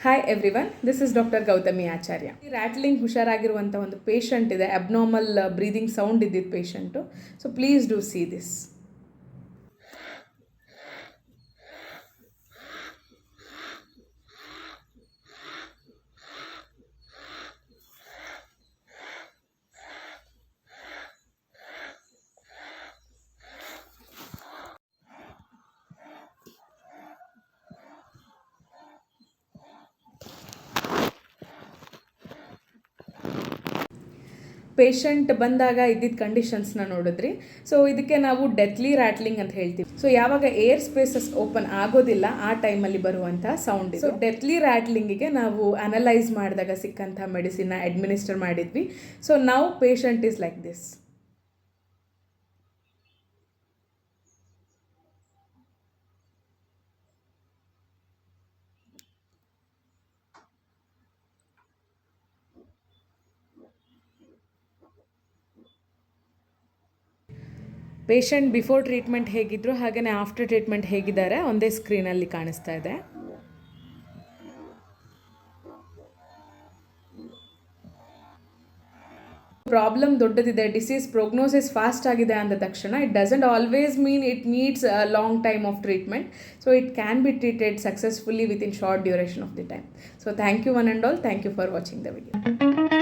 Hi everyone, this is doctor Gautami Acharya. ಈ rattling ಹುಷಾರಾಗಿರುವಂಥ ಒಂದು ಪೇಷಂಟ್ ಇದೆ, ಅಬ್ನಾರ್ಮಲ್ ಬ್ರೀದಿಂಗ್ ಸೌಂಡ್ ಇದ್ದಿದ್ದು patient. So please do see this. Patient ಬಂದಾಗ ಇದ್ದಿದ್ದ ಕಂಡೀಷನ್ಸ್ನ ನೋಡಿದ್ರಿ. ಸೊ ಇದಕ್ಕೆ ನಾವು ಡೆತ್ಲಿ ರ್ಯಾಟ್ಲಿಂಗ್ ಅಂತ ಹೇಳ್ತೀವಿ. ಸೊ ಯಾವಾಗ ಏರ್ ಸ್ಪೇಸಸ್ ಓಪನ್ ಆಗೋದಿಲ್ಲ ಆ ಟೈಮಲ್ಲಿ ಬರುವಂಥ ಸೌಂಡ್. ಸೊ ಡೆತ್ಲಿ ರ್ಯಾಟ್ಲಿಂಗಿಗೆ ನಾವು ಅನಲೈಸ್ ಮಾಡಿದಾಗ ಸಿಕ್ಕಂಥ ಮೆಡಿಸಿನ್ನ ಅಡ್ಮಿನಿಸ್ಟರ್ ಮಾಡಿದ್ವಿ. So now patient is like this. Patient before treatment ಹೇಗಿದ್ರು ಹಾಗೆಯೇ ಆಫ್ಟರ್ ಟ್ರೀಟ್ಮೆಂಟ್ ಹೇಗಿದ್ದಾರೆ ಒಂದೇ ಸ್ಕ್ರೀನಲ್ಲಿ ಕಾಣಿಸ್ತಾ ಇದೆ. ಪ್ರಾಬ್ಲಮ್ ದೊಡ್ಡದಿದೆ, ಡಿಸೀಸ್ ಪ್ರೋಗ್ನೋಸಿಸ್ ಫಾಸ್ಟ್ ಆಗಿದೆ ಅಂದ ತಕ್ಷಣ it doesn't always mean it needs a long time of treatment. So it can be treated successfully within short duration of the time. So thank you one and all. Thank you for watching the video.